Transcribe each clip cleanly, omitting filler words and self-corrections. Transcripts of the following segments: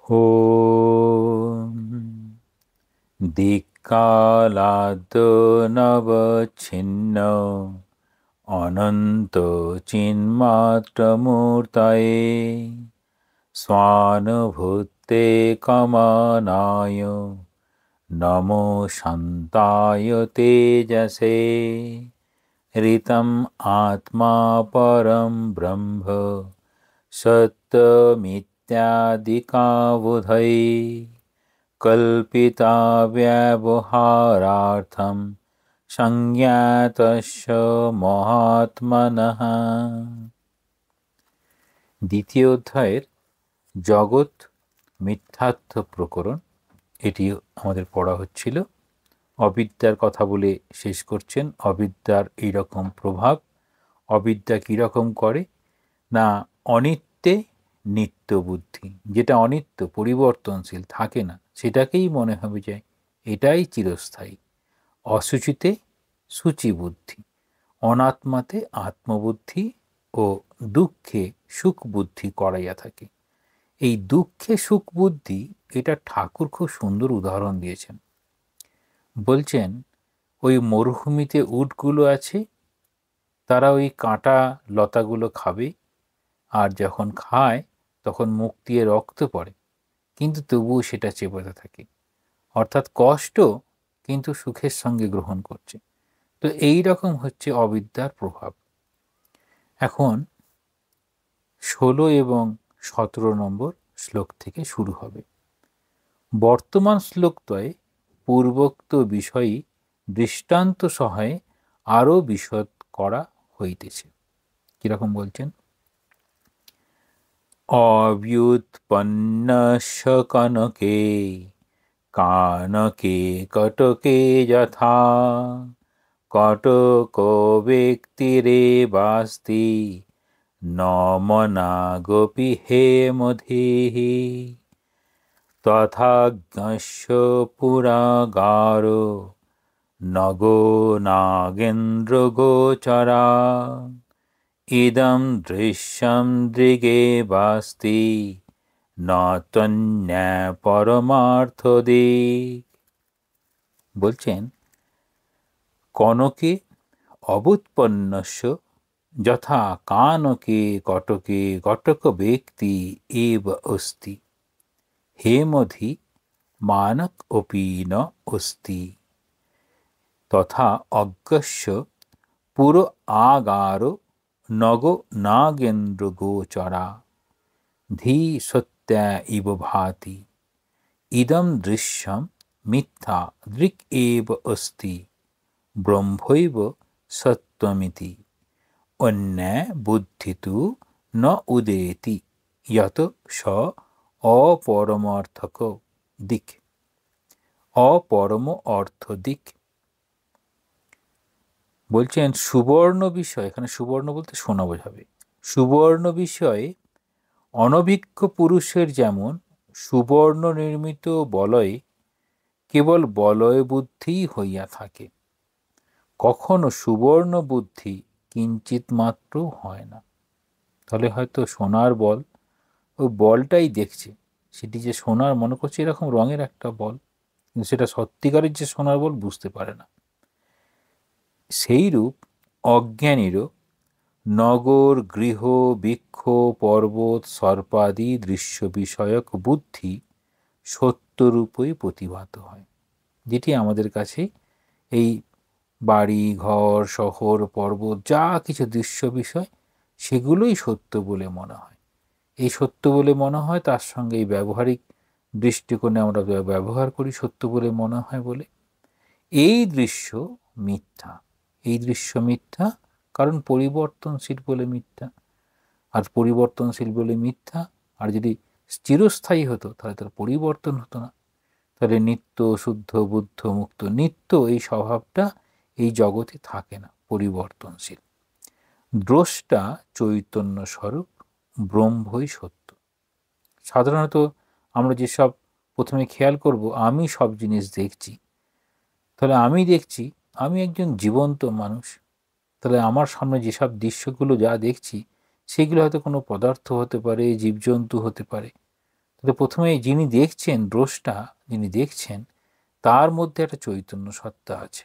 ॐ दिक्कालाद्नवच्छिन्न अनन्तचिन्मात्रमूर्तये स्वानुभूते कमनाय नमो शान्ताय तेजसे ऋतम् आत्मा परं ब्रह्म सत्यमित्यादिकावुधै कल्पिता व्यवहारार्थं संज्ञातस्य মহাত্মনঃ। দ্বিতীয় অধ্যায়ের জগৎ মিথ্যাত্ব প্রকরণ, এটি আমাদের পড়া হচ্ছিল। অবিদ্যার কথা বলে শেষ করছেন। অবিদ্যার এইরকম প্রভাব, অবিদ্যা কীরকম করে না, অনিত্যে নিত্য বুদ্ধি, যেটা অনিত্য পরিবর্তনশীল থাকে না সেটাকেই মনে হবে যে এটাই চিরস্থায়ী। অসুচিতে সূচি বুদ্ধি, অনাত্মাতে আত্মবুদ্ধি ও দুঃখে সুখ বুদ্ধি করাইয়া থাকে। এই দুঃখে সুখ বুদ্ধি, এটা ঠাকুর খুব সুন্দর উদাহরণ দিয়েছেন। বলছেন ওই মরুভূমিতে উটগুলো আছে, তারা ওই কাঁটা লতাগুলো খাবে, আর যখন খায় তখন মুখ দিয়ে রক্ত পড়ে, কিন্তু তবুও সেটা চেপে থাকে, অর্থাৎ কষ্ট কিন্তু সুখের সঙ্গে গ্রহণ করছে। তো এই রকম হচ্ছে অবিদ্যার প্রভাব। এখন 16 এবং 17 নম্বর শ্লোক থেকে শুরু হবে। বর্তমান শ্লোকদ্বয়ে পূর্বোক্ত বিষয়ই দৃষ্টান্ত সহায়ে আরও বিশদ করা হইতেছে। কিরকম বলছেন? অব্যুৎপন্নস্য কনকে কানকে কটকে যথা কটকো ব্যক্তিরেবাস্তি ন মনা গোপী হেমধীঃ তথাজ্ঞস্য পুরাগারো নগো নাগেন্দ্রগোচরা ইদং দৃশ্যং দৃগেবাস্তি ন তন্যা পরমার্থদিক। বলছেন কনকে অবুৎপন্নস্য যথা কানকে কটকে কটক ব্যক্তি এব অস্তি হেমধি মানক অপি ন অস্তি তথা অজ্ঞস্য পুর আগারো নগো নাগেন্দ্র গোচরা ধী সত্যা ইব ভাতি ইদং দৃশ্যম মিথ্যা দৃক এব অস্তি ব্রহ্মৈব সত্যমিতি অন্যা বুদ্ধি তু ন উদেতি যত স অপরমার্থক দিক অপরম অর্থ দিক। বলছেন সুবর্ণ বিষয়, এখানে সুবর্ণ বলতে সোনা বোঝাবে। সুবর্ণ বিষয়ে অনভিজ্ঞ পুরুষের যেমন সুবর্ণ নির্মিত বলয়ে কেবল বলয় বুদ্ধিই হইয়া থাকে, কখনো সুবর্ণ বুদ্ধি কিঞ্চিত মাত্র হয় না। তাহলে হয়তো সোনার বল, ওই বলটাই দেখছে, সেটি যে সোনার মনে করছে এরকম রঙের একটা বল, কিন্তু সেটা সত্যিকারের যে সোনার বল বুঝতে পারে না। সেইরূপ অজ্ঞানীরও নগর গৃহ বৃক্ষ পর্বত সর্পাদি দৃশ্য বিষয়ক বুদ্ধি সত্যরূপই প্রতিভাত হয়। যেটি আমাদের কাছে এই বাড়ি ঘর শহর পর্বত যা কিছু দৃশ্য বিষয়, সেগুলোই সত্য বলে মনে হয়। এই সত্য বলে মনে হয়, তার সঙ্গে এই ব্যবহারিক দৃষ্টিকোণে আমরা ব্যবহার করি সত্য বলে মনে হয় বলে। এই দৃশ্য মিথ্যা, এই দৃশ্য মিথ্যা কারণ পরিবর্তনশীল বলে মিথ্যা। আর পরিবর্তনশীল বলে মিথ্যা, আর যদি চিরস্থায়ী হতো তাহলে তার পরিবর্তন হতো না। তাহলে নিত্য শুদ্ধ বুদ্ধ মুক্ত নিত্য এই স্বভাবটা এই জগতে থাকে না, পরিবর্তনশীল। দ্রষ্টা চৈতন্য স্বরূপ ব্রহ্মই সত্য। সাধারণত আমরা যেসব প্রথমে খেয়াল করব, আমি সব জিনিস দেখছি, তাহলে আমি দেখছি আমি একজন জীবন্ত মানুষ, তাহলে আমার সামনে যেসব দৃশ্যগুলো যা দেখছি সেগুলো হয়তো কোনো পদার্থ হতে পারে, জীবজন্তু হতে পারে। তাহলে প্রথমে যিনি দেখছেন, দ্রষ্টা যিনি দেখছেন, তার মধ্যে একটা চৈতন্য সত্তা আছে।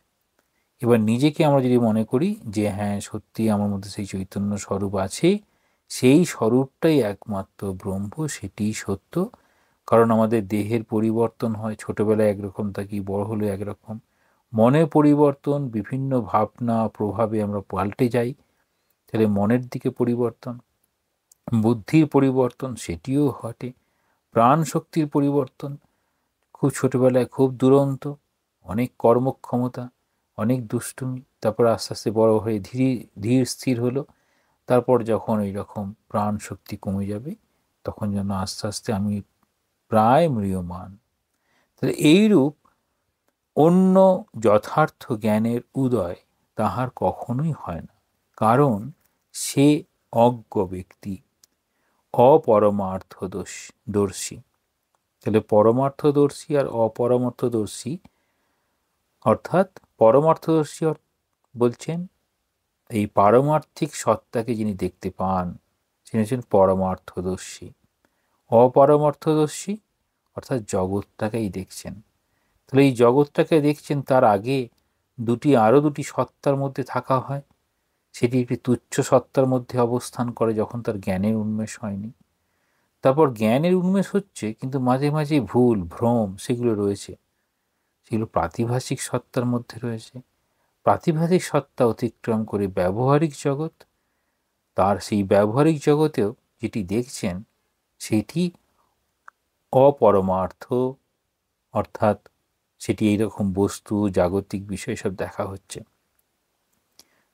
এবার নিজেকে আমরা যদি মনে করি যে হ্যাঁ সত্যি আমার মধ্যে সেই চৈতন্য স্বরূপ আছে, সেই স্বরূপটাই একমাত্র ব্রহ্ম, সেটিই সত্য। কারণ আমাদের দেহের পরিবর্তন হয়, ছোটবেলায় একরকম থাকি, বড় হলে একরকম। মনের পরিবর্তন, বিভিন্ন ভাবনা প্রভাবে আমরা পাল্টে যাই, তাহলে মনের দিকে পরিবর্তন। বুদ্ধির পরিবর্তন, সেটিও ঘটে। প্রাণ শক্তির পরিবর্তন, খুব ছোটবেলায় খুব দুরন্ত, অনেক কর্মক্ষমতা, অনেক দুষ্টুমি, তারপর আস্তে আস্তে বড় হয়ে ধীর স্থির হলো। তারপর যখন এইরকম প্রাণ শক্তি কমে যাবে, তখন যেন আস্তে আস্তে আমি প্রায় ম্রিয়মাণ। তাহলে এইরূপ অন্য যথার্থ জ্ঞানের উদয় তাহার কখনোই হয় না, কারণ সে অজ্ঞ ব্যক্তি, অপরমার্থদর্শী। তাহলে পরমার্থদর্শী আর অপরমার্থদর্শী, অর্থাৎ পরমার্থদর্শী বলছেন এই পারমার্থিক সত্তাকে যিনি দেখতে পান, তিনি হচ্ছেন পরমার্থদর্শী। অপরমার্থদর্শী অর্থাৎ জগৎটাকেই দেখছেন। তাহলে এই জগৎটাকে দেখছেন, তার আগে আরও দুটি সত্তার মধ্যে থাকা হয়। সেটি একটি তুচ্ছ সত্তার মধ্যে অবস্থান করে যখন তার জ্ঞানের উন্মেষ হয়নি। তারপর জ্ঞানের উন্মেষ হচ্ছে, কিন্তু মাঝে মাঝে ভুল ভ্রম সেগুলো রয়েছে, সেগুলো প্রাতিভাসিক সত্তার মধ্যে রয়েছে। প্রাতিভাসিক সত্তা অতিক্রম করে ব্যবহারিক জগৎ, তার সেই ব্যবহারিক জগতেও যেটি দেখছেন সেটি অপরমার্থ, অর্থাৎ সেটি এইরকম বস্তু, জাগতিক বিষয় সব দেখা হচ্ছে।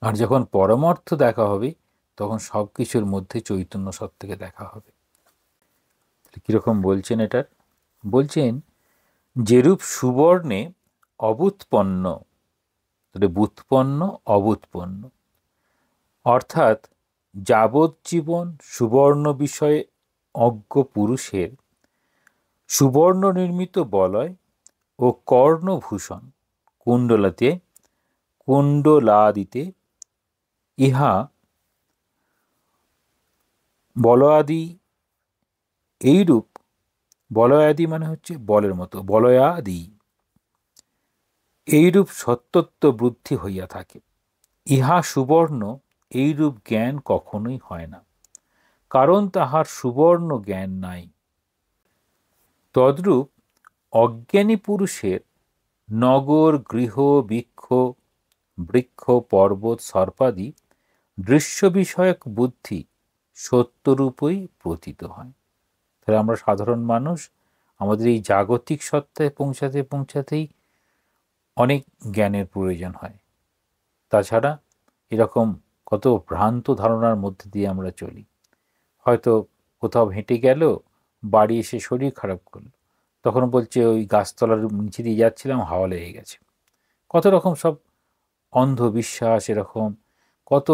আর যখন পরমার্থ দেখা হবে, তখন সব কিছুর মধ্যে চৈতন্য সত্তাকে দেখা হবে। কিরকম বলছেন এটার? বলছেন যেরূপ সুবর্ণে অবুৎপন্ন, তাহলে বুৎপন্ন অবুৎপন্ন, অর্থাৎ যাবজ্জীবন সুবর্ণ বিষয়ে অজ্ঞ পুরুষের সুবর্ণ নির্মিত বলয় ও কর্ণভূষণ কুণ্ডলাদিতে ইহা বলয়াদি, এইরূপ বলয়াদি মানে হচ্ছে বলের মতো, বলয়াদি এইরূপ সত্যত্ব বুদ্ধি হইয়া থাকে। ইহা সুবর্ণ এইরূপ জ্ঞান কখনোই হয় না, কারণ তাহার সুবর্ণ জ্ঞান নাই। তদ্রূপ অজ্ঞানী পুরুষের নগর, গৃহ, বৃক্ষ, পর্বত, সর্পাদি দৃশ্য বিষয়ক বুদ্ধি সত্যরূপই প্রতীত হয়। তাহলে আমরা সাধারণ মানুষ, আমাদের এই জাগতিক সত্তায় পৌঁছাতেই অনেক জ্ঞানের প্রয়োজন হয়। তাছাড়া এরকম কত ভ্রান্ত ধারণার মধ্যে দিয়ে আমরা চলি। হয়তো কোথাও হেঁটে গেল, বাড়ি এসে শরীর খারাপ করলো, তখন বলছে ওই গাছতলার নিচে দিয়ে যাচ্ছিলাম, হাওয়া লেগে গেছে। কত রকম সব অন্ধবিশ্বাস, এরকম কত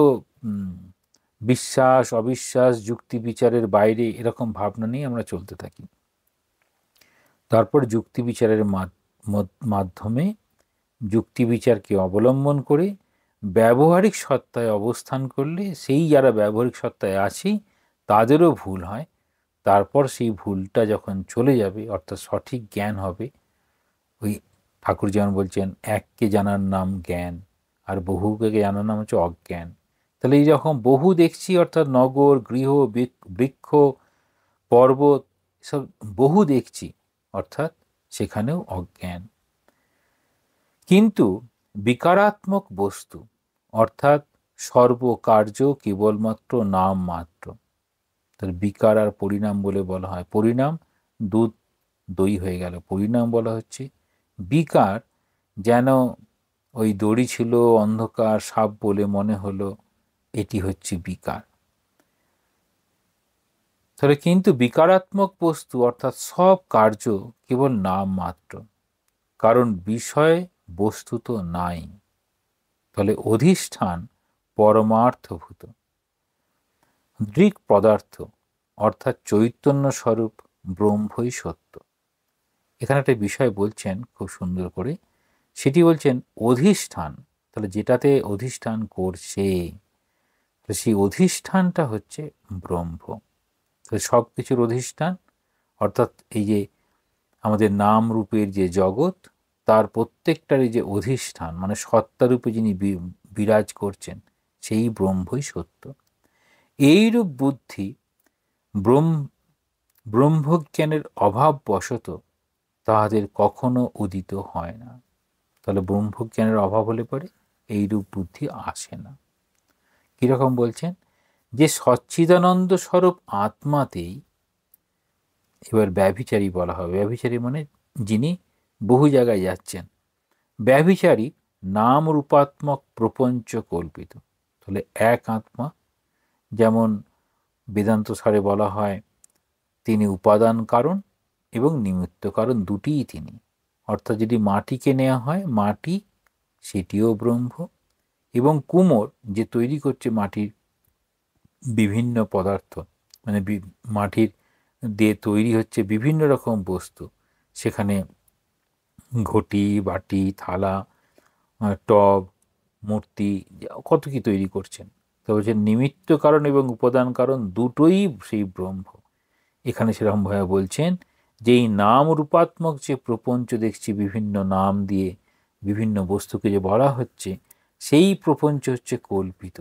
বিশ্বাস অবিশ্বাস, যুক্তি বিচারের বাইরে এরকম ভাবনা নিয়ে আমরা চলতে থাকি। তারপর যুক্তি বিচারের মাধ্যমে যুক্তি বিচারকে অবলম্বন করে ব্যবহারিক সত্তায় অবস্থান করলে, সেই যারা ব্যবহারিক সত্তায় আছে তাদেরও ভুল হয়। তারপর সেই ভুলটা যখন চলে যাবে, অর্থাৎ সঠিক জ্ঞান হবে, ওই ঠাকুর যেমন বলছেন এককে জানার নাম জ্ঞান, আর বহুকে জানার নাম হচ্ছে অজ্ঞান। তাহলে এই যখন বহু দেখছি, অর্থাৎ নগর, গৃহ, বৃক্ষ, পর্বত, সব বহু দেখছি, অর্থাৎ সেখানেও অজ্ঞান। কিন্তু বিকারাত্মক বস্তু, অর্থাৎ সর্বকার্য কেবলমাত্র নাম মাত্র। তাহলে বিকার আর পরিণাম বলে বলা হয়। পরিণাম দুধ দই হয়ে গেল, পরিণাম বলা হচ্ছে বিকার। যেন ওই দড়ি ছিল, অন্ধকার সাপ বলে মনে হলো, এটি হচ্ছে বিকার। তাহলে কিন্তু বিকারাত্মক বস্তু অর্থাৎ সব কার্য কেবল নাম মাত্র, কারণ বিষয় বস্তু তো নাই। তাহলে অধিষ্ঠান পরমার্থভূত দৃক পদার্থ, অর্থাৎ চৈতন্য স্বরূপ ব্রহ্মই সত্য। এখানে একটা বিষয় বলছেন খুব সুন্দর করে, সেটি বলছেন অধিষ্ঠান। তাহলে যেটাতে অধিষ্ঠান করছে, সেই অধিষ্ঠানটা হচ্ছে ব্রহ্ম। তাহলে সব কিছুর অধিষ্ঠান অর্থাৎ এই যে আমাদের নাম রূপের যে জগৎ, তার প্রত্যেকটারই যে অধিষ্ঠান মানে সত্তারূপে যিনি বিরাজ করছেন, সেই ব্রহ্মই সত্য। এইরূপ বুদ্ধি ব্রহ্মজ্ঞানের অভাববশত তাহাদের কখনো উদিত হয় না। তাহলে ব্রহ্মজ্ঞানের অভাব হলে পরে এইরূপ বুদ্ধি আসে না। কীরকম বলছেন? যে সচ্চিদানন্দ স্বরূপ আত্মাতেই, এবার ব্যভিচারী বলা হবে। ব্যভিচারী মানে যিনি বহু জায়গায় যাচ্ছেন। ব্যভিচারী নাম রূপাত্মক প্রপঞ্চ কল্পিত। তাহলে এক আত্মা, যেমন বেদান্ত সারে বলা হয় তিনি উপাদান কারণ এবং নিমিত্ত কারণ, দুটিই তিনি। অর্থাৎ যদি মাটিকে নেওয়া হয়, মাটি সেটিও ব্রহ্ম, এবং কুমোর যে তৈরি করছে মাটির বিভিন্ন পদার্থ, মানে মাটির দিয়ে তৈরি হচ্ছে বিভিন্ন রকম বস্তু, সেখানে ঘটি, বাটি, থালা, টব, মূর্তি, কত কি তৈরি করছেন। তো বলছেন নিমিত্ত কারণ এবং উপাদান কারণ দুটোই সেই ব্রহ্ম। এখানে সেরকমভাবে বলছেন যে এই নাম রূপাত্মক যে প্রপঞ্চ দেখছি, বিভিন্ন নাম দিয়ে বিভিন্ন বস্তুকে যে বলা হচ্ছে, সেই প্রপঞ্চ হচ্ছে কল্পিত।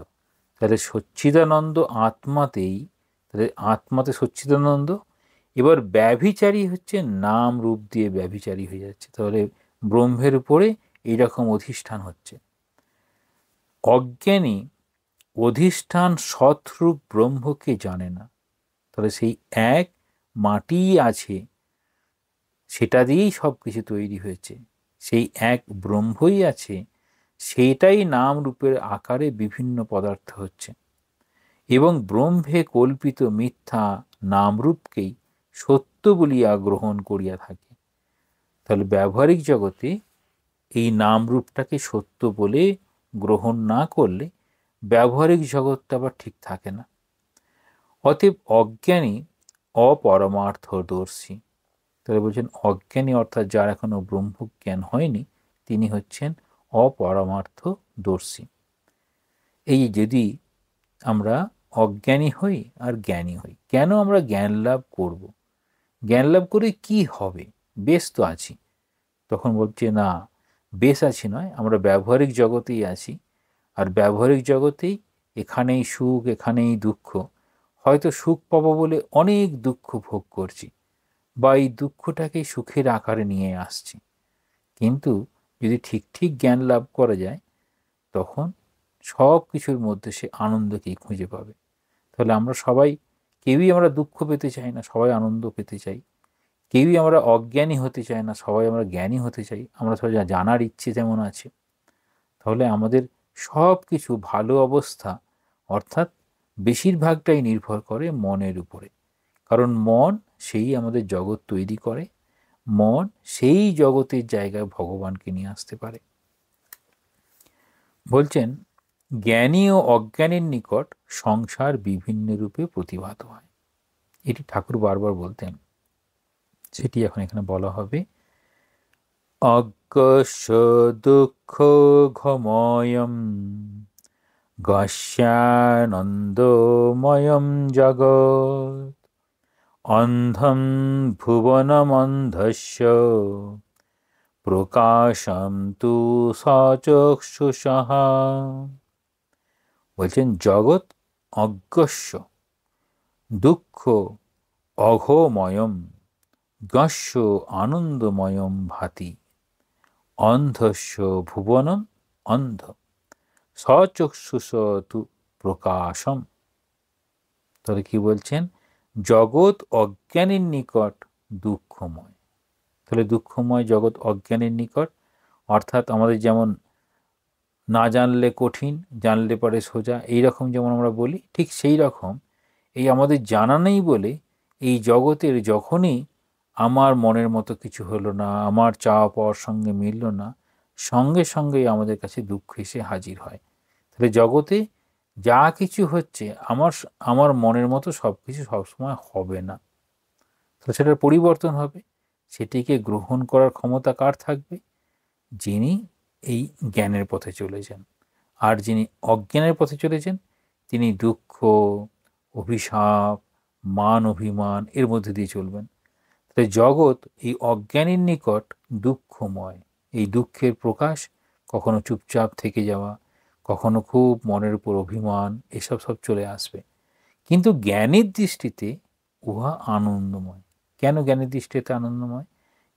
তাহলে সচ্চিদানন্দ আত্মাতেই, তাহলে আত্মাতে সচ্চিদানন্দ, এবার ব্যভিচারী হচ্ছে নাম রূপ দিয়ে ব্যভিচারী হয়ে যাচ্ছে। তাহলে ব্রহ্মের উপরে এইরকম অধিষ্ঠান হচ্ছে। অজ্ঞানী অধিষ্ঠান সৎরূপ ব্রহ্মকে জানে না। তাহলে সেই এক মাটি আছে, সেটা দিয়েই সব কিছু তৈরি হয়েছে, সেই এক ব্রহ্মই আছে, সেটাই নাম রূপের আকারে বিভিন্ন পদার্থ হচ্ছে, এবং ব্রহ্মে কল্পিত মিথ্যা নামরূপকেই সত্য বলিয়া গ্রহণ করিয়া থাকে। তাহলে ব্যবহারিক জগতে এই নামরূপটাকে সত্য বলে গ্রহণ না করলে ব্যবহারিক জগৎটা আবার ঠিক থাকে না। অতএব অজ্ঞানী অপরমার্থদর্শী। তাহলে বলছেন অজ্ঞানী অর্থাৎ যার এখনো ব্রহ্মজ্ঞান হয়নি, তিনি হচ্ছেন অপরমার্থদর্শী। এই যদি আমরা অজ্ঞানী হই আর জ্ঞানী হই, কেন আমরা জ্ঞান লাভ করব? জ্ঞান লাভ করে কি হবে? বেশ তো আছি। তখন বলছে না, বেশ আছি নয়, আমরা ব্যবহারিক জগতেই আছি, আর ব্যবহারিক জগতেই এখানেই সুখ, এখানেই দুঃখ। হয়তো সুখ পাবো বলে অনেক দুঃখ ভোগ করছি, বা এই দুঃখটাকে সুখের আকারে নিয়ে আসছি। কিন্তু যদি ঠিক ঠিক জ্ঞান লাভ করা যায়, তখন সব কিছুর মধ্যে সে আনন্দকেই খুঁজে পাবে। তাহলে আমরা সবাই, কেউই আমরা দুঃখ পেতে চাই না, সবাই আনন্দ পেতে চাই। কেউই আমরা অজ্ঞানী হতে চাই না, সবাই আমরা জ্ঞানী হতে চাই। আমরা সবাই জানার ইচ্ছে যেমন আছে। তাহলে আমাদের সব কিছু ভালো অবস্থা, অর্থাৎ বেশিরভাগটাই নির্ভর করে মনের উপরে। কারণ মন সেই আমাদের জগৎ তৈরি করে, মন সেই জগতের জায়গায় ভগবানকে নিয়ে আসতে পারে। বলছেন জ্ঞানী ও অজ্ঞানীর নিকট সংসার বিভিন্ন রূপে প্রতিভাত হয়। এটি ঠাকুর বারবার বলতেন, সেটি এখন এখানে বলা হবে। অজ্ঞস্য দুঃখ ঘময়ম গস্যানন্দময়ম জগৎ অন্ধম ভুবনমন্ধস্য প্রকাশম তু সচক্ষুষঃ। বলছেন জগৎ অজ্ঞস্য দুঃখ অঘময়ম গস্য আনন্দময়ম ভাতি অন্ধস্য ভুবনম অন্ধ সচক্ষুষ তু প্রকাশম। তাহলে কি বলছেন? জগৎ অজ্ঞানীর নিকট দুঃখময়। তাহলে দুঃখময় জগৎ অজ্ঞানীর নিকট, অর্থাৎ আমাদের যেমন না জানলে কঠিন, জানলে পরে সোজা, এইরকম যেমন আমরা বলি, ঠিক সেই রকম এই আমাদের জানা নেই বলে এই জগতের যখনই আমার মনের মতো কিছু হলো না, আমার চাওয়া পাওয়ার সঙ্গে মিলল না, সঙ্গে সঙ্গেই আমাদের কাছে দুঃখ এসে হাজির হয়। তাহলে জগতে যা কিছু হচ্ছে আমার মনের মতো সব কিছু সবসময় হবে না। তো সেটার পরিবর্তন হবে। সেটিকে গ্রহণ করার ক্ষমতা কার থাকবে? যিনি এই জ্ঞানের পথে চলেছেন। আর যিনি অজ্ঞানের পথে চলেছেন, তিনি দুঃখ, অভিশাপ, মান অভিমান এর মধ্যে দিয়ে চলবেন। তাই জগৎ এই অজ্ঞানীর নিকট দুঃখময়। এই দুঃখের প্রকাশ কখনো চুপচাপ থেকে যাওয়া, কখনো খুব মনের উপর অভিমান, এসব সব চলে আসবে। কিন্তু জ্ঞানের দৃষ্টিতে উহা আনন্দময়। কেন জ্ঞানের দৃষ্টিতে আনন্দময়?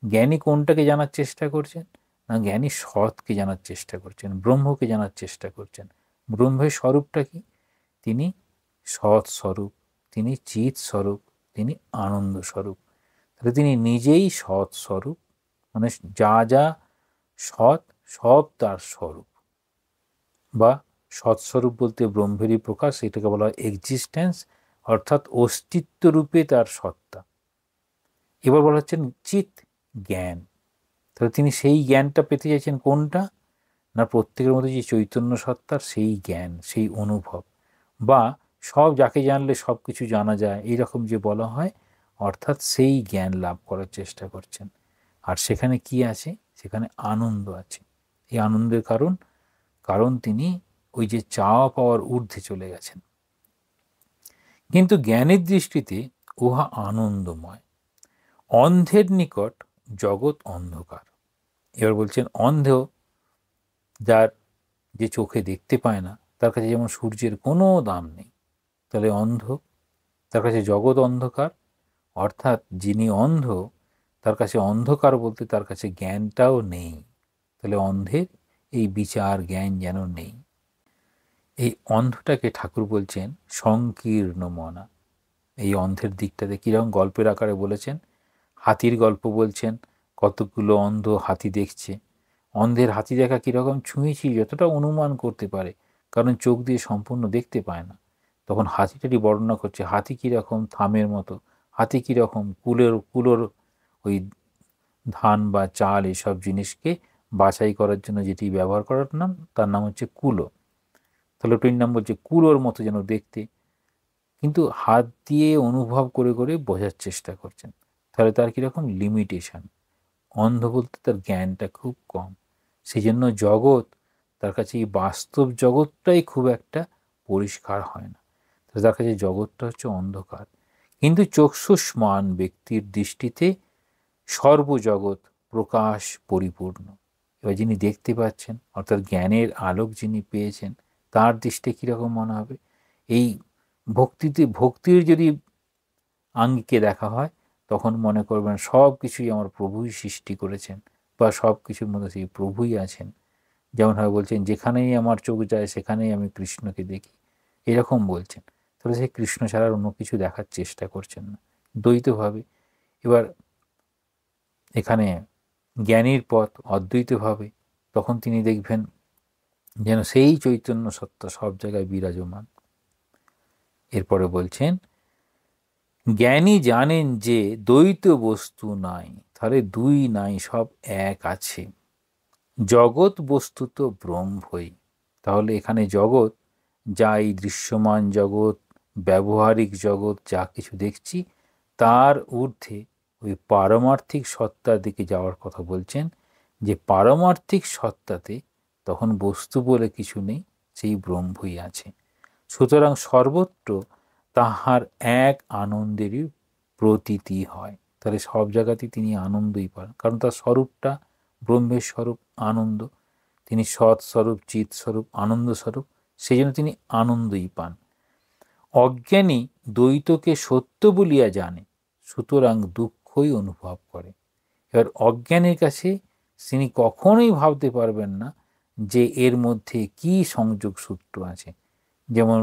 জ্ঞানী কোনটাকে জানার চেষ্টা করছেন? না, জ্ঞানী সৎকে জানার চেষ্টা করছেন, ব্রহ্মকে জানার চেষ্টা করছেন। ব্রহ্মের স্বরূপটা কি? তিনি সৎ স্বরূপ, তিনি চিৎ স্বরূপ, তিনি আনন্দ স্বরূপ। তাহলে তিনি নিজেই সৎ স্বরূপ, মানে যা যা সৎ সব তার স্বরূপ, বা সৎস্বরূপ বলতে ব্রহ্মেরই প্রকাশ, এটাকে বলা হয় এক্সিস্টেন্স, অর্থাৎ অস্তিত্ব রূপে তার সত্তা। এবার বলা হচ্ছেন চিৎ, জ্ঞান। তাহলে তিনি সেই জ্ঞানটা পেতে চাইছেন কোনটা? না, প্রত্যেকের মধ্যে যে চৈতন্য সত্তার সেই জ্ঞান, সেই অনুভব, বা সব যাকে জানলে সব কিছু জানা যায়, এইরকম যে বলা হয়, অর্থাৎ সেই জ্ঞান লাভ করার চেষ্টা করছেন। আর সেখানে কি আছে? সেখানে আনন্দ আছে। এই আনন্দের কারণ তিনি ওই যে চাওয়া পাওয়ার ঊর্ধ্বে চলে গেছেন। কিন্তু জ্ঞানের দৃষ্টিতে উহা আনন্দময়। অন্ধের নিকট জগৎ অন্ধকার। এবার বলছেন অন্ধ, যার যে চোখে দেখতে পায় না, তার কাছে যেমন সূর্যের কোনো দাম নেই, তাহলে অন্ধ, তার কাছে জগৎ অন্ধকার। অর্থাৎ যিনি অন্ধ, তার কাছে অন্ধকার বলতে তার কাছে জ্ঞানটাও নেই। তাহলে অন্ধের এই বিচার জ্ঞান যেন নেই। এই অন্ধটাকে ঠাকুর বলছেন সংকীর্ণ মনা। এই অন্ধের দিকটাতে কীরকম গল্পের আকারে বলেছেন, হাতির গল্প বলছেন, কতগুলো অন্ধ হাতি দেখছে। অন্ধের হাতি দেখা কীরকম? ছুঁয়েছি যতটা অনুমান করতে পারে, কারণ চোখ দিয়ে সম্পূর্ণ দেখতে পায় না। তখন হাতিটারই বর্ণনা করছে, হাতি কীরকম? থামের মতো। হাতি কীরকম? কুলোর ওই ধান বা চাল এসব জিনিসকে বাছাই করার জন্য যেটি ব্যবহার করার নাম, তার নাম হচ্ছে কুলো। তাহলে ওটির নাম বলছে কুলোর মতো যেন দেখতে, কিন্তু হাত দিয়ে অনুভব করে করে বোঝার চেষ্টা করছেন। তাহলে তার কীরকম? লিমিটেশন। অন্ধ বলতে তার জ্ঞানটা খুব কম, সেই জন্য জগৎ তার কাছে, এই বাস্তব জগৎটাই খুব একটা পরিষ্কার হয় না। তার কাছে জগৎটা হচ্ছে অন্ধকার। কিন্তু চক্ষুষ্মান ব্যক্তির দৃষ্টিতে সর্বজগৎ প্রকাশ পরিপূর্ণ। এবার যিনি দেখতে পাচ্ছেন, অর্থাৎ জ্ঞানের আলোক যিনি পেয়েছেন, তার দৃষ্টি কীরকম মনে হবে? এই ভক্তির যদি আঙ্গিকে দেখা হয়, তখন মনে করবেন সব কিছুই আমার প্রভুই সৃষ্টি করেছেন, বা সব কিছুর মধ্যে সেই প্রভুই আছেন। যেমনভাবে বলছেন, যেখানেই আমার চোখ যায় সেখানেই আমি কৃষ্ণকে দেখি, এরকম বলছেন। তাহলে সেই কৃষ্ণ ছাড়া অন্য কিছু দেখার চেষ্টা করছেন না, দ্বৈতভাবে। এবার এখানে জ্ঞানীর পথ অদ্বৈতভাবে, তখন তিনি দেখবেন যেন সেই চৈতন্য সত্তা সব জায়গায় বিরাজমান। এরপরে বলছেন, জ্ঞানী জানেন যে দ্বৈত বস্তু নাই। তাহলে দুই নাই, সব এক আছে। জগৎ বস্তুত ব্রহ্মই। তাহলে এখানে জগৎ, যা এই দৃশ্যমান জগৎ, ব্যবহারিক জগৎ, যা কিছু দেখছি, তার ঊর্ধ্বে ওই পারমার্থিক সত্তার দিকে যাওয়ার কথা বলছেন, যে পারমার্থিক সত্তাতে তখন বস্তু বলে কিছু নেই, সেই ব্রহ্মই আছে। সুতরাং সর্বত্র তাহার এক আনন্দেরই প্রতীতি হয়। তাহলে সব জায়গাতেই তিনি আনন্দই পান, কারণ তার স্বরূপটা ব্রহ্মের স্বরূপ আনন্দ। তিনি সৎ স্বরূপ, চিৎ স্বরূপ, আনন্দ স্বরূপ, সেই জন্য তিনি আনন্দই পান। অজ্ঞানী দ্বৈতকে সত্য বলিয়া জানে, সুতরাং দুঃখই অনুভব করে। এবার অজ্ঞানীর কাছে তিনি কখনোই ভাবতে পারবেন না যে এর মধ্যে কি সংযোগ সূত্র আছে। যেমন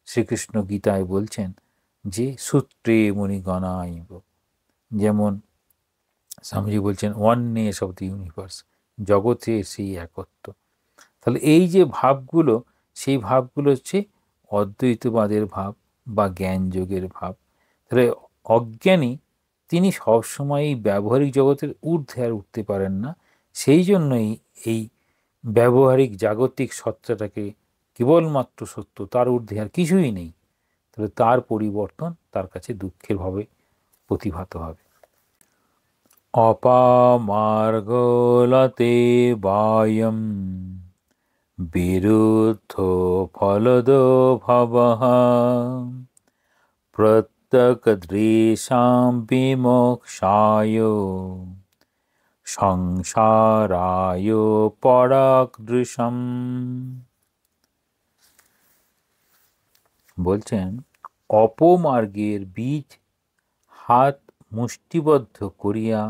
শ্রীকৃষ্ণ গীতায় বলছেন যে সূত্রে মণিগণাইব, যেমন স্বামীজি বলছেন ওয়াননেস অফ দ্য ইউনিভার্স, জগতের সেই একত্ব। তাহলে এই যে ভাবগুলো, সেই ভাবগুলো হচ্ছে অদ্বৈতবাদের ভাব বা জ্ঞানযোগের ভাব। তাহলে অজ্ঞানী তিনি সবসময় এই ব্যবহারিক জগতের ঊর্ধ্বে আর উঠতে পারেন না, সেই জন্যই এই ব্যবহারিক জাগতিক সত্তাটাকে কেবলমাত্র সত্য, তার ঊর্ধ্বে আর কিছুই নেই। তাহলে তার পরিবর্তন তার কাছে দুঃখের ভাবে প্রতিভাত হবে। অপামার্গলতে বায়ম বিরুদ্ধ ফলদ ভবঃ মুক্তকদৃশাং বিমোক্ষায় সংসারায় পরাকদৃশম। বলছেন অপমার্গের বীজ হাত মুষ্টিবদ্ধ করিয়া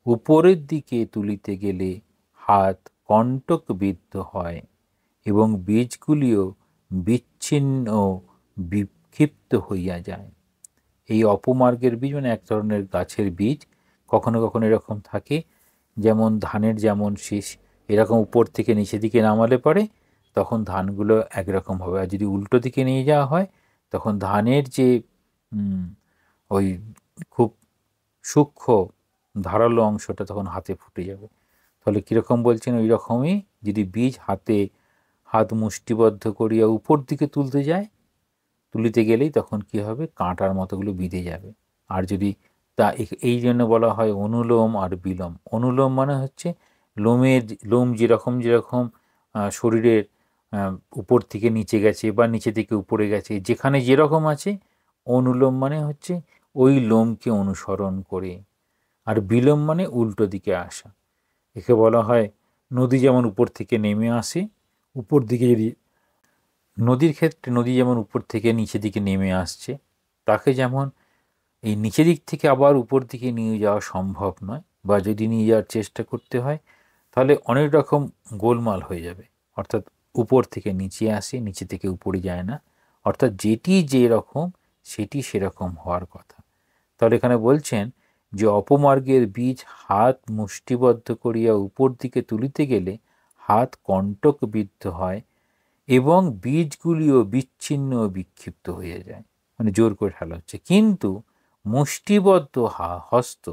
উপরের দিকে তুলিতে গেলে হাত কণ্টকবিদ্ধ হয় এবং বীজগুলিও বিচ্ছিন্ন বিক্ষিপ্ত হইয়া যায়। এই অপমার্গের বীজ মানে এক ধরনের গাছের বীজ, কখনো কখনো এরকম থাকে, যেমন ধানের যেমন শীষ এরকম উপর থেকে নিচের দিকে নামালে পরে তখন ধানগুলো একরকম হবে, আর যদি উল্টো দিকে নিয়ে যাওয়া হয় তখন ধানের যে ওই খুব সূক্ষ্ম ধারালো অংশটা তখন হাতে ফুটে যাবে। তাহলে কীরকম বলছেন, ওই রকমই যদি বীজ হাত মুষ্টিবদ্ধ করিয়া উপর দিকে তুলিতে গেলেই তখন কি হবে, কাঁটার মতোগুলো বিঁধে যাবে। আর যদি এই জন্য বলা হয় অনুলোম আর বিলোম। অনুলোম মানে হচ্ছে লোম যেরকম শরীরের উপর থেকে নিচে গেছে বা নিচে থেকে উপরে গেছে, যেখানে যেরকম আছে, অনুলোম মানে হচ্ছে ওই লোমকে অনুসরণ করে। আর বিলোম মানে উল্টো দিকে আসা। একে বলা হয় নদী যেমন উপর থেকে নেমে আসে, উপর দিকে যদি নদীর ক্ষেত্রে নদী যেমন উপর থেকে নিচের দিকে নেমে আসছে, তাকে যেমন এই নিচের দিক থেকে আবার উপর দিকে নিয়ে যাওয়া সম্ভব নয়, বা যদি নিয়ে যাওয়ার চেষ্টা করতে হয় তাহলে অনেক রকম গোলমাল হয়ে যাবে। অর্থাৎ উপর থেকে নিচে আসে, নিচে থেকে উপরে যায় না, অর্থাৎ যেটি যেরকম সেটি সেরকম হওয়ার কথা। তাহলে এখানে বলছেন যে অপমার্গের বীজ হাত মুষ্টিবদ্ধ করিয়া উপর দিকে তুলিতে গেলে হাত কণ্টকবিদ্ধ হয় এবং বীজগুলিও বিচ্ছিন্ন বিক্ষিপ্ত হয়ে যায়, মানে জোর করে ঠেলা হচ্ছে। কিন্তু মুষ্টিবদ্ধ হস্ত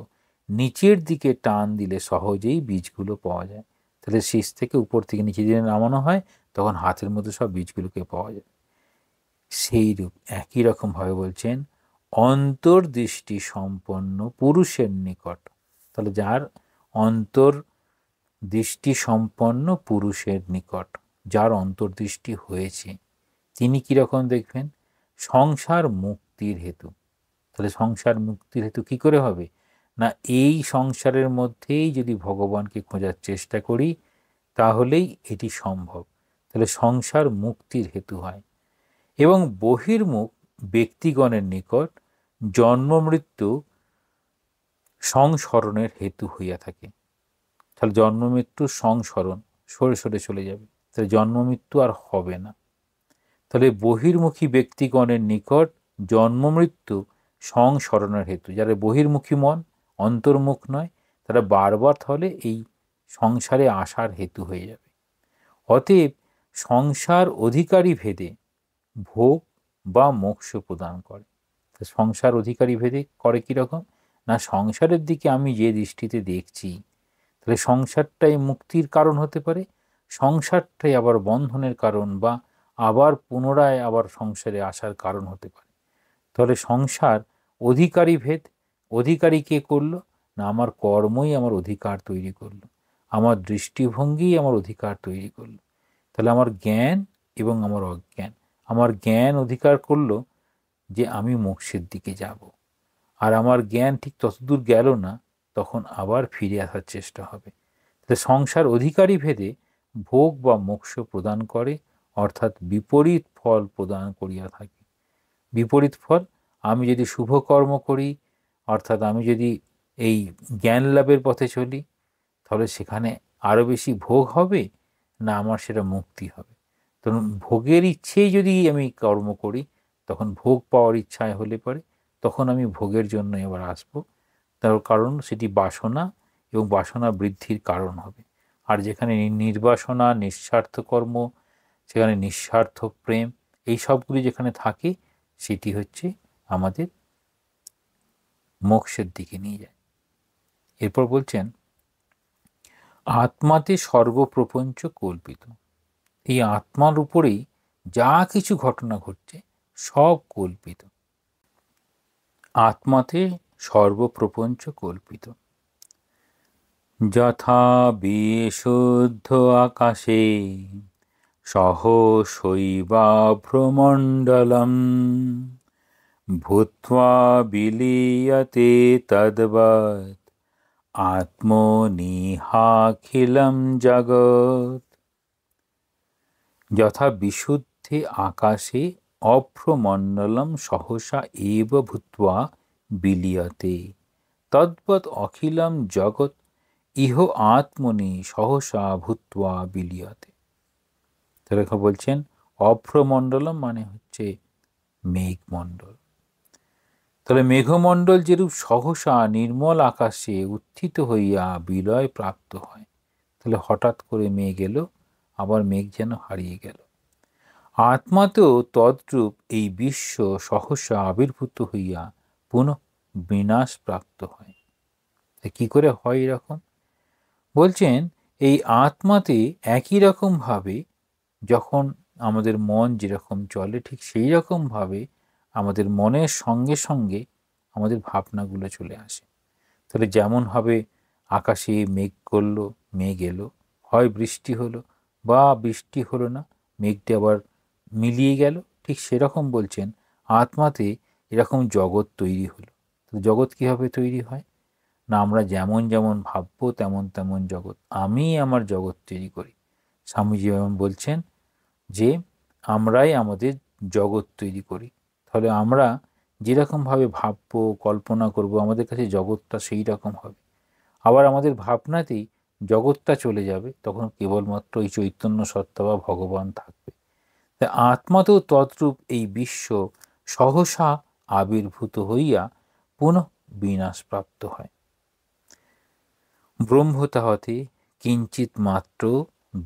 নিচের দিকে টান দিলে সহজেই বীজগুলো পাওয়া যায়। তাহলে শীষ থেকে উপর থেকে নিচে দিকে নামানো হয়, তখন হাতের মধ্যে সব বীজগুলোকে পাওয়া যায়। সেইরূপ একই রকমভাবে বলছেন অন্তর্দৃষ্টি সম্পন্ন পুরুষের নিকট। তাহলে যার অন্তর্দৃষ্টি সম্পন্ন পুরুষের নিকট, যার অন্তর্দৃষ্টি হয়েছে, তিনি কীরকম দেখবেন, সংসার মুক্তির হেতু। তাহলে সংসার মুক্তির হেতু কী করে হবে না, এই সংসারের মধ্যেই যদি ভগবানকে খোঁজার চেষ্টা করি তাহলেই এটি সম্ভব। তাহলে সংসার মুক্তির হেতু হয়। এবং বহির্মুখ ব্যক্তিগণের নিকট জন্ম মৃত্যু সংস্মরণের হেতু হইয়া থাকে। তাহলে জন্ম মৃত্যু সংস্মরণ সরে সরে চলে যাবে, তাহলে জন্ম মৃত্যু আর হবে না। তাহলে বহির্মুখী ব্যক্তিগণের নিকট জন্ম মৃত্যু সংস্মরণের হেতু, যারা বহির্মুখী মন, অন্তর্মুখ নয়, তারা বারবার তাহলে এই সংসারে আসার হেতু হয়ে যাবে। অতএব সংসার অধিকারী ভেদে ভোগ বা মোক্ষ প্রদান করে। সংসার অধিকারী ভেদে করে কীরকম না, সংসারের দিকে আমি যে দৃষ্টিতে দেখছি, তাহলে সংসারটাই মুক্তির কারণ হতে পারে, সংসারটাই আবার বন্ধনের কারণ বা আবার পুনরায় আবার সংসারে আসার কারণ হতে পারে। তাহলে সংসার অধিকারী ভেদ, অধিকারী কে করলো না, আমার কর্মই আমার অধিকার তৈরি করলো, আমার দৃষ্টিভঙ্গি আমার অধিকার তৈরি করলো। তাহলে আমার জ্ঞান এবং আমার অজ্ঞান, আমার জ্ঞান অধিকার করলো যে আমি মোক্ষের দিকে যাব, আর আমার জ্ঞান ঠিক ততদূর গেল না, তখন আবার ফিরে আসার চেষ্টা হবে। তাহলে সংসার অধিকারী ভেদে ভোগ বা মোক্ষ প্রদান করে, অর্থাৎ বিপরীত ফল প্রদান করিয়া থাকে। বিপরীত ফল, আমি যদি শুভ কর্ম করি, অর্থাৎ আমি যদি এই জ্ঞান লাভের পথে চলি, তাহলে সেখানে আরও বেশি ভোগ হবে না আমার সেটা মুক্তি হবে। তখন ভোগের ইচ্ছেই যদি আমি কর্ম করি, তখন ভোগ পাওয়ার ইচ্ছায় হলে পরে তখন আমি ভোগের জন্য এবার আসবো, তার কারণ সেটি বাসনা এবং বাসনা বৃদ্ধির কারণ হবে। আর যেখানে নির্বাসনা, নিঃস্বার্থ কর্ম, সেখানে নিঃস্বার্থ প্রেম, এই সবগুলি যেখানে থাকে, সেটি হচ্ছে আমাদের মোক্ষের দিকে নিয়ে যায়। এরপর বলছেন আত্মাতে সর্বপ্রপঞ্চ কল্পিত। এই আত্মার উপরেই যা কিছু ঘটনা ঘটছে সব কল্পিত। আত্মাতে সর্বপ্রপঞ্চ কল্পিত। যথা বিশুদ্ধ আকাশে সহসৈবাভ্রমণ্ডলম ভূত্বা বিলীয়তে তদ্বৎ আত্মনিহাখিলম জগৎ। যথা বিশুদ্ধে আকাশে অভ্রমণ্ডলম সহসা এব ভূত্বা বিলীয়তে তদ্বৎ অখিলম জগৎ ইহ আত্মনি সহসা ভূত্বা বিলীয়তে। তাহলে বলছেন অভ্রমণ্ডলম মানে হচ্ছে মেঘমণ্ডল। তাহলে মেঘমণ্ডল যেরূপ সহসা নির্মল আকাশে উত্থিত হইয়া বিলয় প্রাপ্ত হয়, তাহলে হঠাৎ করে মেঘ এলো, আবার মেঘ যেন হারিয়ে গেল। আত্মাতেও তদ্রূপ এই বিশ্ব সহসা আবির্ভূত হইয়া পুনঃ বিনাশ প্রাপ্ত হয়। কি করে হয় এরকম? বলছেন এই আত্মাতে একই রকমভাবে যখন আমাদের মন যেরকম চলে, ঠিক সেই রকমভাবে আমাদের মনের সঙ্গে সঙ্গে আমাদের ভাবনাগুলো চলে আসে। তাহলে যেমনভাবে আকাশে মেঘ করলো, মেঘ এলো, হয় বৃষ্টি হলো বা বৃষ্টি হলো না, মেঘটি আবার মিলিয়ে গেল, ঠিক সেরকম বলছেন আত্মাতে এরকম জগৎ তৈরি হলো। তো জগৎ কীভাবে তৈরি হয় না, আমরা যেমন যেমন ভাববো তেমন তেমন জগৎ, আমি আমার জগৎ তৈরি করি। স্বামীজি যেমন বলছেন যে আমরাই আমাদের জগৎ তৈরি করি। তাহলে আমরা যেরকমভাবে ভাববো, কল্পনা করব, আমাদের কাছে জগৎটা সেই রকম হবে। আবার আমাদের ভাবনাতেই জগৎটা চলে যাবে, তখন কেবলমাত্র এই চৈতন্য সত্তা বা ভগবান থাকবে। তাই আত্মাতেও তদ্রূপ এই বিশ্ব সহসা আবির্ভূত হইয়া পুনঃ বিনাশ প্রাপ্ত হয়। ব্রহ্ম তাহতে কিঞ্চিত মাত্র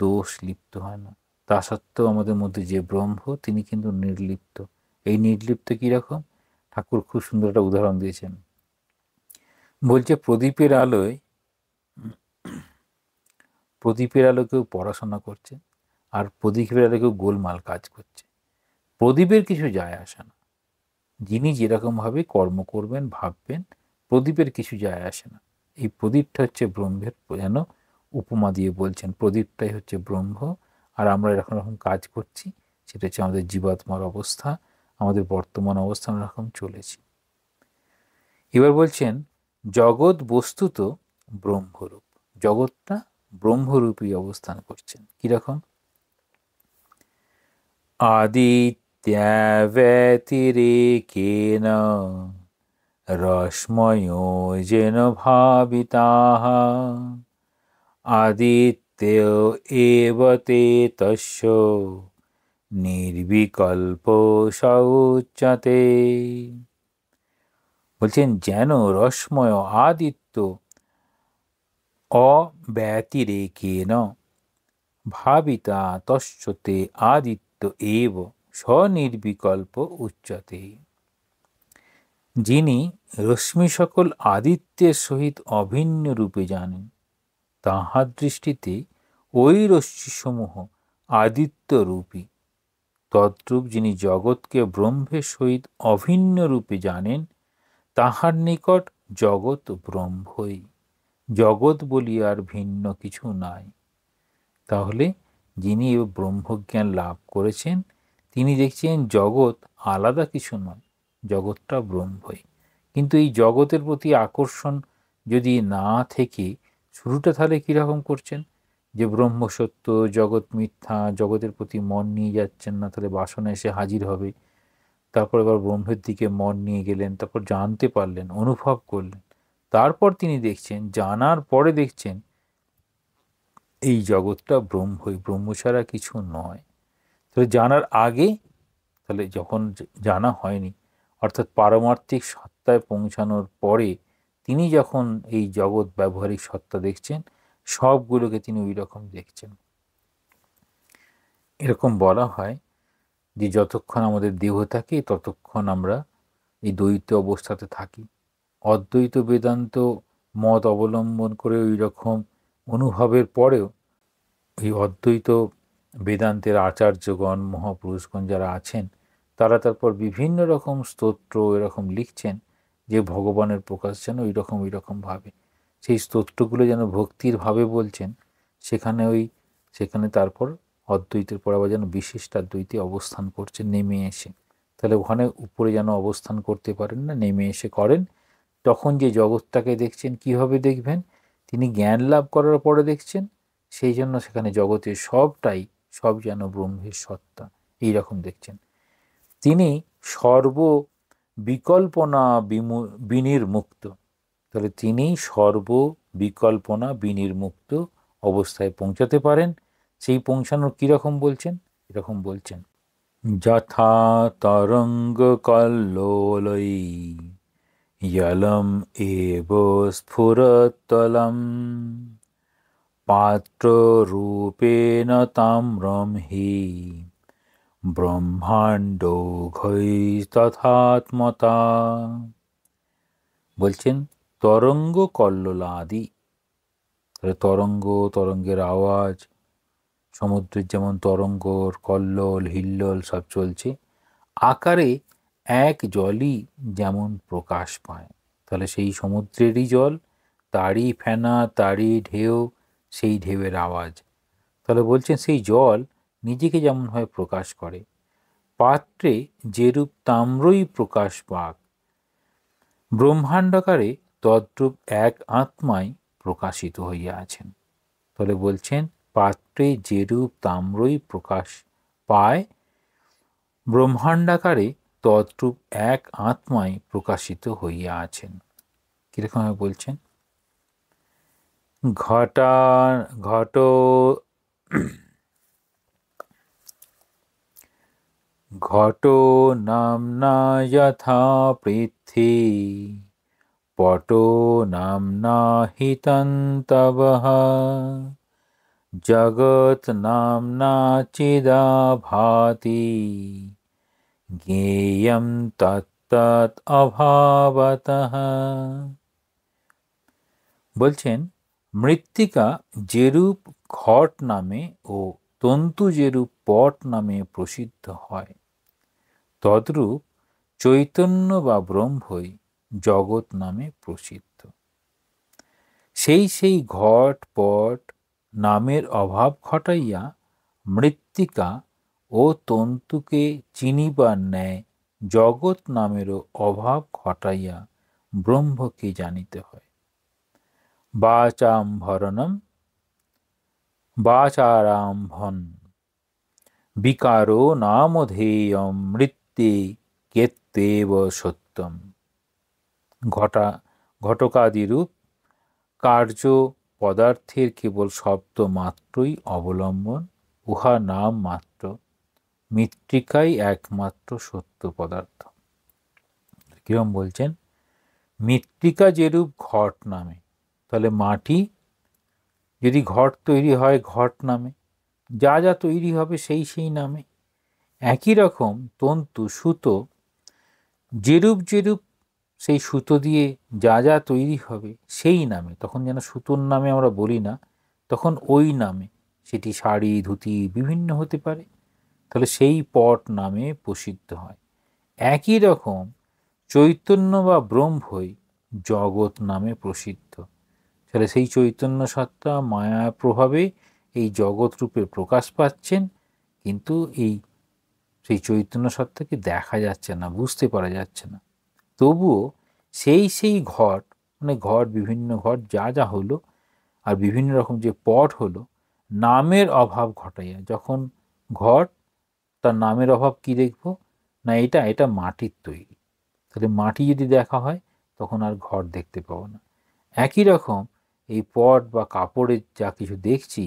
দোষ লিপ্ত হয় না। তা সত্ত্বেও আমাদের মধ্যে যে ব্রহ্ম, তিনি কিন্তু নির্লিপ্ত। এই নির্লিপ্ত কীরকম? ঠাকুর খুব সুন্দর একটা উদাহরণ দিয়েছেন। বলছে প্রদীপের আলো কেউ পড়াশোনা করছে, আর প্রদীপের আলো কেউ গোলমাল কাজ করছে। প্রদীপের কিছু যায় আসে না, যিনি যেরকমভাবে কর্ম করবেন, ভাববেন, প্রদীপের কিছু যায় আসে না। এই প্রদীপটা হচ্ছে ব্রহ্মের যেন উপমা দিয়ে বলছেন, প্রদীপটাই হচ্ছে ব্রহ্ম, আর আমরা এরকম রকম কাজ করছি, সেটা হচ্ছে আমাদের জীবাত্মার অবস্থা, আমাদের বর্তমান অবস্থা, আমরা এরকম চলেছি। এবার বলছেন জগৎ বস্তুত ব্রহ্মরূপ, জগৎটা ব্রহ্মরূপই অবস্থান করছেন। কিরকম? আদিত্যব্যতিরেকেন রশ্ময়ো যেন ভাবিতাঃ আদিত্য এব তে তস্য নির্বিকল্প সৌচ্যতে। বলছেন যেন রশ্ময় আদিত্য অব্যতিরেকেন ভাবিতা তস্য তে আদিত্য এব স্বনির্বিকল্প উচ্যতে। যিনি রশ্মি সকল আদিত্যের সহিত অভিন্ন রূপে জানেন, তাহার দৃষ্টিতে ওই রশ্মিসমূহ আদিত্যরূপী। তদ্রূপ যিনি জগৎকে ব্রহ্মের সহিত অভিন্ন রূপে জানেন, তাহার নিকট জগৎ ব্রহ্মই, জগৎ বলি আর ভিন্ন কিছু নাই। তাহলে যিনি ব্রহ্মজ্ঞান লাভ করেছেন, তিনি দেখছেন জগৎ আলাদা কিছু নয়, জগৎটা ব্রহ্মই। কিন্তু এই জগতের প্রতি আকর্ষণ যদি না থেকে, শুরুটা তাহলে কীরকম করছেন, যে ব্রহ্ম সত্য, জগৎ মিথ্যা, জগতের প্রতি মন নিয়ে যাচ্ছেন না, তাহলে বাসনা এসে হাজির হবে। তারপর এবার ব্রহ্মের দিকে মন নিয়ে গেলেন, তারপর জানতে পারলেন, অনুভব করলেন, তারপর তিনি দেখছেন, জানার পরে দেখছেন এই জগৎটা ব্রহ্মই, ব্রহ্ম ছাড়া কিছু নয়। তাহলে জানার আগে, তাহলে যখন জানা হয়নি, অর্থাৎ পারমার্থিক সত্তায় পৌঁছানোর পরে তিনি যখন এই জগৎ ব্যবহারিক সত্তা দেখছেন, সবগুলোকে তিনি ওই রকম দেখছেন। এরকম বলা হয় যে যতক্ষণ আমাদের দেহ থাকে, ততক্ষণ আমরা এই দ্বৈত অবস্থাতে থাকি। অদ্বৈত বেদান্ত মত অবলম্বন করে ওই রকম অনুভবের পরেও এই অদ্বৈত বেদান্তের আচার্যগণ, মহাপুরুষগণ যারা আছেন, তারা তারপর বিভিন্ন রকম স্তোত্র এরকম লিখছেন যে ভগবানের প্রকাশ যেন ওই রকমভাবে, সেই স্তোত্রগুলো যেন ভক্তির ভাবে বলছেন। সেখানে তারপর অদ্বৈতের পর আবার যেন বিশিষ্টাদ্বৈতে অবস্থান করছে নেমে এসে। তাহলে ওখানে উপরে যেন অবস্থান করতে পারেন না, নেমে এসে করেন। তখন যে জগৎটাকে দেখছেন, কিভাবে দেখবেন? তিনি জ্ঞান লাভ করার পরে দেখছেন, সেই জন্য সেখানে জগতের সবটাই সব যেন ব্রহ্মের সত্তা, এইরকম দেখছেন। তিনি সর্ব বিকল্পনা বিনির্মুক্ত। তাহলে তিনি সর্ব বিকল্পনা বিনির্মুক্ত অবস্থায় পৌঁছাতে পারেন। সেই পৌঁছানোর কীরকম বলছেন? এরকম বলছেন, যথা তরঙ্গ কল্লোলই জলম এব স্ফুরতলম পাত্র রূপেণ তাম্রম হি ব্রহ্মাণ্ড ঘৈ তথাত্মতা। বলছেন তরঙ্গ কল্লোলাদি, তাহলে তরঙ্গ, তরঙ্গের আওয়াজ, সমুদ্রের যেমন তরঙ্গর কল্লোল হিল্লোল সব চলছে, আকারে এক জলই যেমন প্রকাশ পায়। তাহলে সেই সমুদ্রেরই জল, তারই ফেনা, তারই ঢেউ, সেই ঢেউয়ের আওয়াজ। তাহলে বলছেন সেই জল নিজেকে যেমনভাবে প্রকাশ করে, পাত্রে যেরূপ তাম্রই প্রকাশ পাক, ব্রহ্মাণ্ডাকারে তদ্রূপ এক আত্মায় প্রকাশিত হইয়া আছেন। তাহলে বলছেন পাত্রে যেরূপ তাম্রই প্রকাশ পায়, ব্রহ্মাণ্ডাকারে তদ্রূপ এক আত্মায় প্রকাশিত হইয়া আছেন। কিরকম বলছেন? ঘটো নামনা যথা পৃথ্বী পটো নামনা হিতন্তবঃ জগৎ নামনা চিদা ভাতি জ্ঞেয়ং তত্তৎ অভাবতঃ। বলছেন মৃত্তিকা যেরূপ ঘট নামে ও তন্তু যেরূপ পট নামে প্রসিদ্ধ হয়, তদ্রূপ চৈতন্য বা ব্রহ্মই জগৎ নামে প্রসিদ্ধ। সেই ঘট পট নামের অভাব ঘটাইয়া মৃত্তিকা ও তন্তুকে চিনিবার ন্যায় জগৎ নামেরও অভাব ঘটাইয়া ব্রহ্মকে জানিতে হয়। বাচাম্ভরণম বাচারাম্ভন বিকারো নামধেয়ম মৃত্যে কেত্যেব সত্যম। ঘটকাদিরূপ কার্য পদার্থের কেবল শব্দ মাত্রই অবলম্বন, উহা নাম মাত্র, মৃত্তিকাই একমাত্র সত্য পদার্থ। কিরম বলছেন? মৃত্তিকা যেরূপ ঘট নামে, তাহলে মাটি যদি ঘট তৈরি হয় ঘট নামে, যা যা তৈরি হবে সেই নামে। একই রকম তন্তু সুতো যেরূপ সেই সুতো দিয়ে যা যা তৈরি হবে সেই নামে, তখন যেন সুতোর নামে আমরা বলি না, তখন ওই নামে সেটি শাড়ি ধুতি বিভিন্ন হতে পারে, তাহলে সেই পট নামে প্রসিদ্ধ হয়। একই রকম চৈতন্য বা ব্রহ্মই জগৎ নামে প্রসিদ্ধ। তাহলে সেই চৈতন্য সত্তা মায়া প্রভাবে এই জগৎ রূপে প্রকাশ পাচ্ছেন, কিন্তু সেই চৈতন্য সত্তাকে দেখা যাচ্ছে না, বুঝতে পারা যাচ্ছে না। তবুও সেই ঘট, মানে ঘট, বিভিন্ন ঘট যা যা হলো, আর বিভিন্ন রকম যে পট হলো, নামের অভাব ঘটাইয়া, যখন ঘট তার নামের অভাব কি দেখব না, এটা মাটির তৈরি, তাহলে মাটি যদি দেখা হয় তখন আর ঘট দেখতে পাবো না। একই রকম এই পট বা কাপড়ের যা কিছু দেখছি,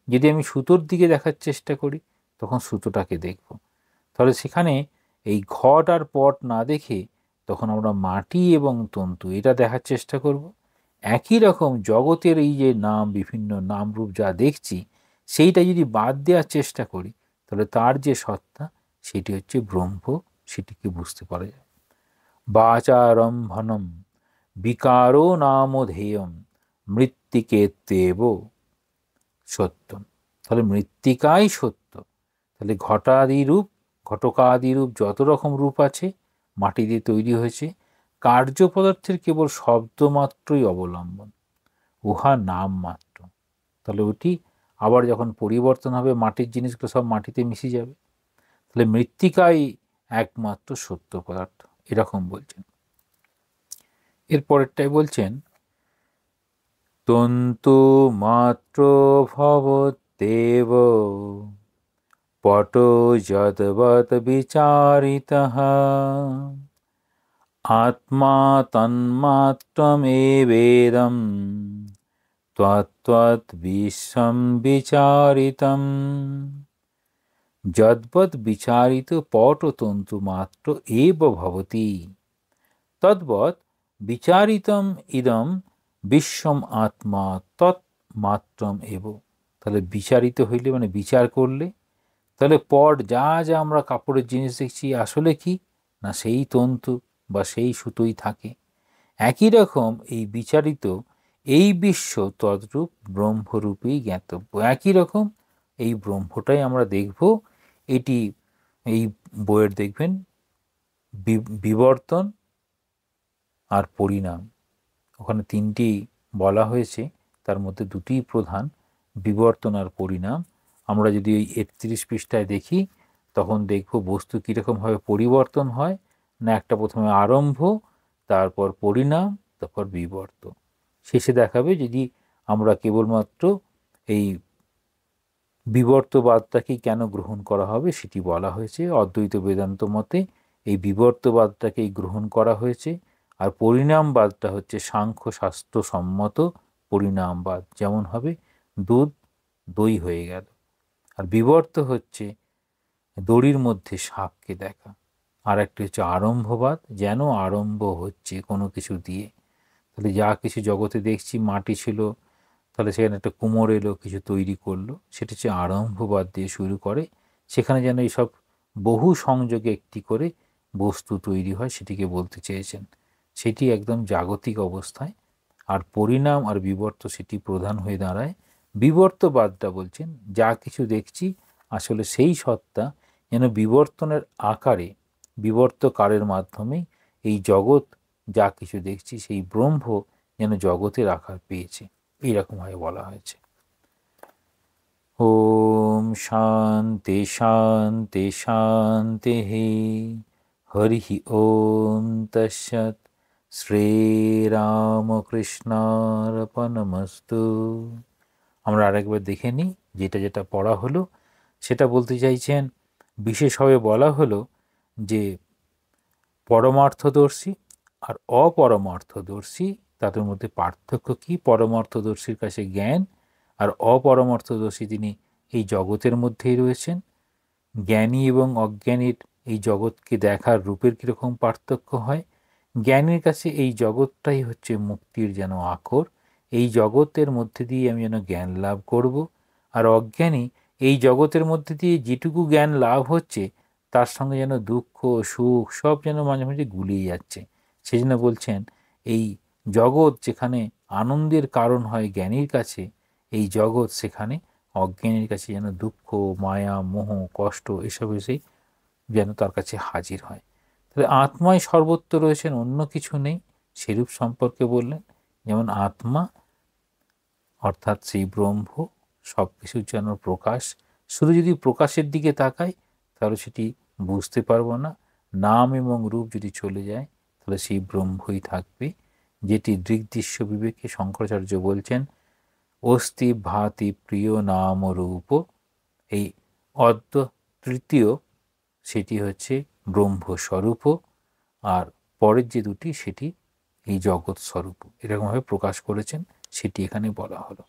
যদি আমি সুতোর দিকে দেখার চেষ্টা করি তখন সুতোটাকে দেখব। তাহলে সেখানে এই ঘট আর পট না দেখে তখন আমরা মাটি এবং তন্তু এটা দেখার চেষ্টা করব। একই রকম জগতের এই যে নাম, বিভিন্ন নামরূপ যা দেখছি, সেইটা যদি বাদ দেওয়ার চেষ্টা করি তাহলে তার যে সত্তা সেটি হচ্ছে ব্রহ্ম, সেটিকে বুঝতে পারা যায়। বাচারম্ভনম বিকারো নামধেয়ম মৃত্তিকেত্যেব সত্যম। তাহলে মৃত্তিকাই সত্য। তাহলে ঘটকাদিরূপ যত রকম রূপ আছে মাটি দিয়ে তৈরি হয়েছে, কার্য পদার্থের কেবল শব্দ মাত্রই অবলম্বন, উহা নাম মাত্র। তাহলে ওটি আবার যখন পরিবর্তন হবে, মাটির জিনিসগুলো সব মাটিতে মিশে যাবে। তাহলে মৃত্তিকাই একমাত্র সত্য পদার্থ, এরকম বলছেন। এরপরেরটাই বলছেন, তন্তু মাত্র ভবত্যেব পটো যদ্বৎ বিচারিতঃ আত্মা তন্মাত্রমেবেদম তত্ত্বৎ বিশ্বম বিচারিতম। যদ্বৎ বিচারিত পটতন্তু মাত্র এব ভবতি তদ্বৎ বিচারিতম ইদম বিশ্বম আত্মা তৎমাত্রম এব। তাহলে বিচারিত হইলে মানে বিচার করলে, তাহলে পট যা যা আমরা কাপড়ের জিনিস দেখছি আসলে কি না সেই তন্তু বা সেই সুতোই থাকে। একই রকম এই বিচারিত এই বিশ্ব তদ্রূপ ব্রহ্মরূপেই জ্ঞাতব্য। একই রকম এই ব্রহ্মটাই আমরা দেখব। এটি এই বইয়ের দেখবেন বিবর্তন আর পরিণাম, ওখানে তিনটি বলা হয়েছে, তার মধ্যে দুটি প্রধান, বিবর্তন আর পরিণাম। আমরা যদি ওই 31 পৃষ্ঠায় দেখি তখন দেখব বস্তু কীরকমভাবে পরিবর্তন হয় না, একটা প্রথমে আরম্ভ, তারপর পরিণাম, তারপর বিবর্তন, শেষে দেখাবে যদি আমরা কেবলমাত্র এই বিবর্তবাদটাকেই কেন গ্রহণ করা হবে সেটি বলা হয়েছে। অদ্বৈত বেদান্ত মতে এই বিবর্তবাদটাকেই গ্রহণ করা হয়েছে, আর পরিণামবাদটা হচ্ছে সাংখ্য শাস্ত্র সম্মত পরিণামবাদ। যেমন হবে দুধ দই হয়ে গেল, আর বিবর্ত হচ্ছে দড়ির মধ্যে সাপকে দেখা। আর একটা হচ্ছে আরম্ভবাদ, যেন আরম্ভ হচ্ছে কোনো কিছু দিয়ে। তাহলে যা কিছু জগতে দেখছি, মাটি ছিল, তাহলে সেখানে একটা কুমোর এলো, কিছু তৈরি করলো, সেটা হচ্ছে আরম্ভবাদ দিয়ে শুরু করে, সেখানে যেন এইসব বহু সংযোগে একটি করে বস্তু তৈরি হয়, সেটিকে বলতে চেয়েছেন। সেটি একদম জাগতিক অবস্থায়। আর পরিণাম আর বিবর্ত সেটি প্রধান হয়ে দাঁড়ায়। বিবর্তবাদটা বলছেন যা কিছু দেখছি আসলে সেই সত্তা যেন বিবর্তনের আকারে, বিবর্তকারের মাধ্যমে এই জগৎ যা কিছু দেখছি সেই ব্রহ্ম যেন জগতের আকার পেয়েছে, এইরকমভাবে বলা হয়েছে। ওম শান্তি শান্তি শান্তি। হরি ওম তৎসৎ। শ্রীরামকৃষ্ণার্পণমস্তু। আমরা আরেকবার দেখে নিই যেটা যেটা পড়া হলো। সেটা বলতে চাইছেন, বিশেষভাবে বলা হলো যে পরমার্থদর্শী আর অপরমার্থদর্শী তাদের মধ্যে পার্থক্য কি। পরমার্থদর্শীর কাছে জ্ঞান, আর অপরমার্থদর্শী তিনি এই জগতের মধ্যেই রয়েছেন। জ্ঞানী এবং অজ্ঞানীর এই জগৎকে দেখার রূপের কীরকম পার্থক্য হয়। জ্ঞানীর কাছে এই জগৎটাই হচ্ছে মুক্তির যেন আকর, এই জগতের মধ্যে দিয়ে আমি যেন জ্ঞান লাভ করব। আর অজ্ঞানী এই জগতের মধ্যে দিয়ে যেটুকু জ্ঞান লাভ হচ্ছে তার সঙ্গে যেন দুঃখ সুখ সব যেন মাঝে মাঝে গুলিয়ে যাচ্ছে। সেই জন্য বলছেন এই জগৎ যেখানে আনন্দের কারণ হয় জ্ঞানীর কাছে, এই জগৎ সেখানে অজ্ঞানীর কাছে যেন দুঃখ মায়া মোহ কষ্ট এসব এসে যেন তার কাছে হাজির হয়। তাহলে আত্মাই সর্বত্র রয়েছেন, অন্য কিছু নেই, সেরূপ সম্পর্কে বললেন। যেমন আত্মা অর্থাৎ সেই ব্রহ্ম সব কিছুর যেন প্রকাশ। শুধু যদি প্রকাশের দিকে তাকাই তাহলে সেটি বুঝতে পারবো না। নাম এবং রূপ যদি চলে যায় তাহলে সেই ব্রহ্মই থাকবে, যেটি দৃগ্দৃশ্য বিবেকে শঙ্করাচার্য বলছেন অস্তি ভাতি প্রিয় নাম রূপ। এই অদ্য তৃতীয় সেটি হচ্ছে ব্রহ্মস্বরূপ, আর পরের যে দুটি সেটি এই জগৎ স্বরূপ। এরকমভাবে প্রকাশ করেছেন, সেটি এখানে বলা হলো।